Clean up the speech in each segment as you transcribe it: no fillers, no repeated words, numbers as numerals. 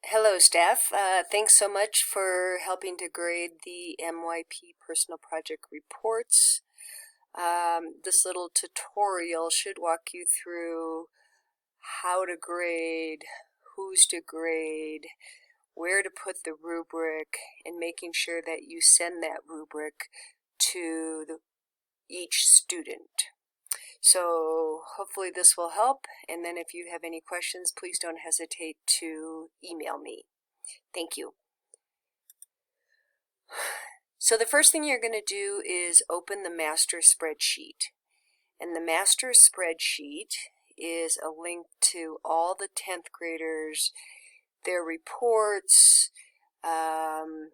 Hello, staff. Thanks so much for helping to grade the MYP personal project reports. This little tutorial should walk you through how to grade, who's to grade, where to put the rubric, and making sure that you send that rubric to each student. So hopefully this will help, and then if you have any questions, please don't hesitate to email me. Thank you. So the first thing you're going to do is open the master spreadsheet. And the master spreadsheet is a link to all the 10th graders, their reports, and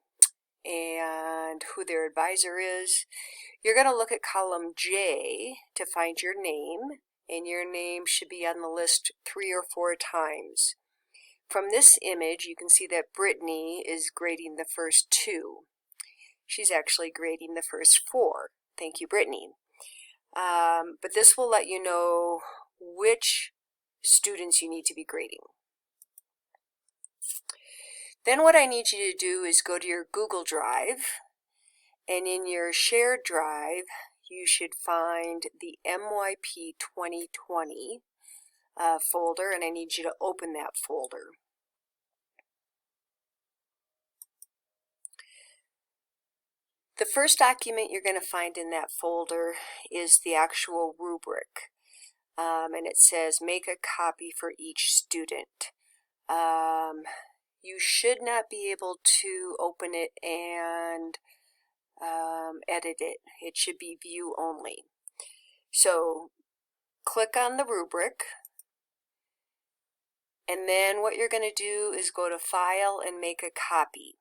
who their advisor is. You're going to look at column J to find your name, and your name should be on the list 3 or 4 times. From this image, you can see that Brittany is grading the first 2. She's actually grading the first 4. Thank you, Brittany. But this will let you know which students you need to be grading. Then what I need you to do is go to your Google Drive, and in your shared drive, you should find the MYP 2020 folder, and I need you to open that folder. The first document you're going to find in that folder is the actual rubric, and it says make a copy for each student. You should not be able to open it and edit it. It should be view only. So click on the rubric, and then what you're going to do is go to File and make a copy.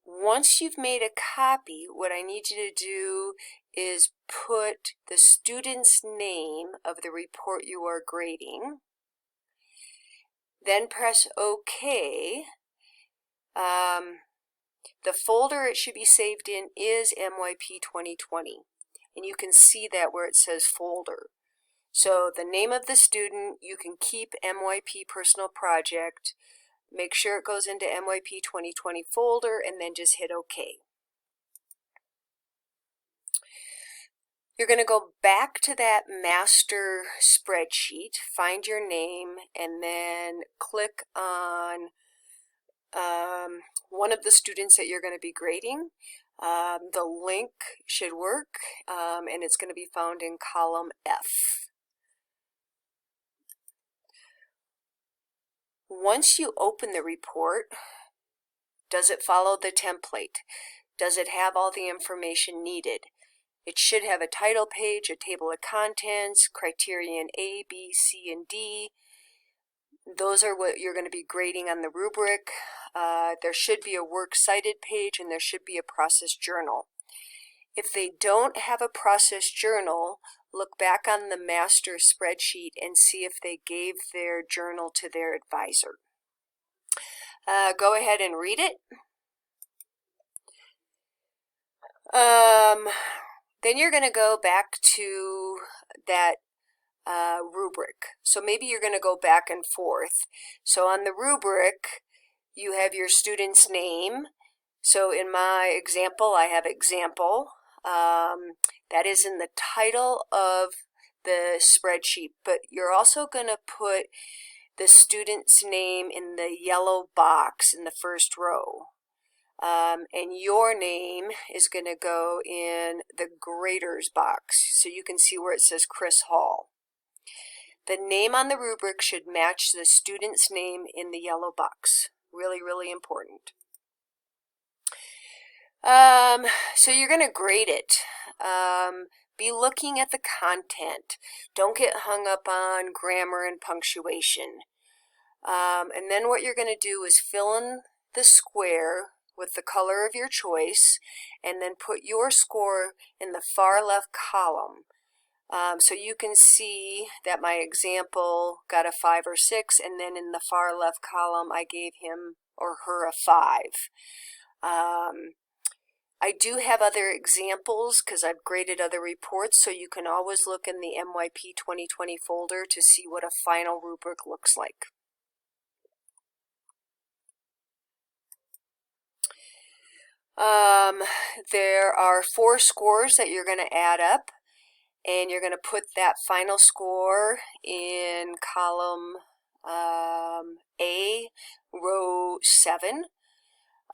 Once you've made a copy, what I need you to do is put the student's name of the report you are grading. Then press OK. The folder it should be saved in is MYP 2020, and you can see that where it says folder. So the name of the student, you can keep MYP personal project, make sure it goes into MYP 2020 folder, and then just hit OK. You're going to go back to that master spreadsheet, find your name, and then click on one of the students that you're going to be grading. The link should work, and it's going to be found in column F. Once you open the report, does it follow the template? Does it have all the information needed? It should have a title page, a table of contents, criterion A, B, C, and D. Those are what you're going to be grading on the rubric. There should be a works cited page, and there should be a process journal. If they don't have a process journal, look back on the master spreadsheet and see if they gave their journal to their advisor. Go ahead and read it. Then you're going to go back to that rubric. So maybe you're going to go back and forth. So on the rubric, you have your student's name. So in my example, I have example. That is in the title of the spreadsheet, but you're also going to put the student's name in the yellow box in the first row. And your name is going to go in the graders box, so you can see where it says Chris Hall. The name on the rubric should match the student's name in the yellow box. Really, really important. So you're going to grade it. Be looking at the content. Don't get hung up on grammar and punctuation. And then what you're going to do is fill in the square with the color of your choice, and then put your score in the far left column. So you can see that my example got a 5 or 6, and then in the far left column I gave him or her a 5. I do have other examples because I've graded other reports, so you can always look in the MYP 2020 folder to see what a final rubric looks like. There are 4 scores that you're going to add up, and you're going to put that final score in column A, row 7.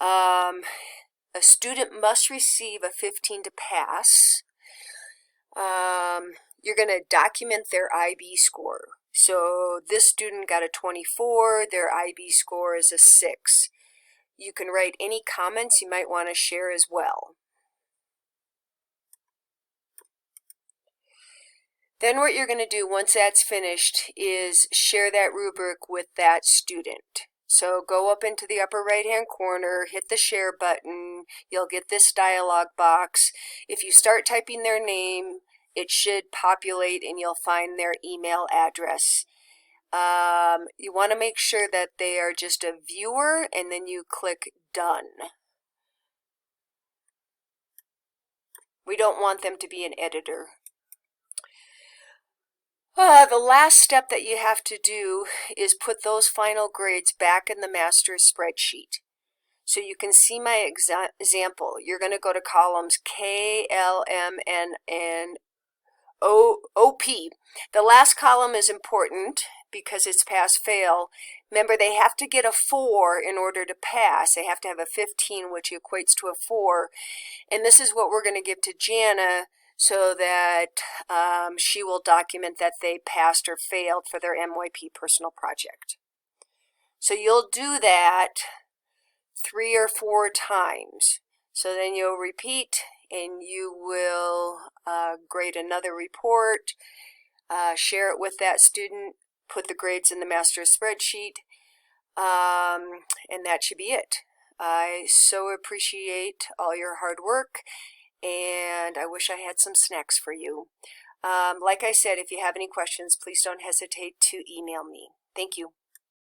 A student must receive a 15 to pass. You're going to document their IB score. So this student got a 24, their IB score is a 6. You can write any comments you might want to share as well. Then what you're going to do once that's finished is share that rubric with that student. So go up into the upper right hand corner, hit the share button, you'll get this dialog box. If you start typing their name, it should populate and you'll find their email address. You want to make sure that they are just a viewer, and then you click done. We don't want them to be an editor. The last step that you have to do is put those final grades back in the master spreadsheet. So you can see my example. You're going to go to columns K, L, M, N, and OP. The last column is important because it's pass-fail. Remember, they have to get a 4 in order to pass. They have to have a 15, which equates to a 4. And this is what we're going to give to Jana so that she will document that they passed or failed for their MYP personal project. So you'll do that 3 or 4 times. So then you'll repeat and you will grade another report, share it with that student, put the grades in the master spreadsheet, and that should be it. I so appreciate all your hard work, and I wish I had some snacks for you. Like I said, if you have any questions, please don't hesitate to email me. Thank you.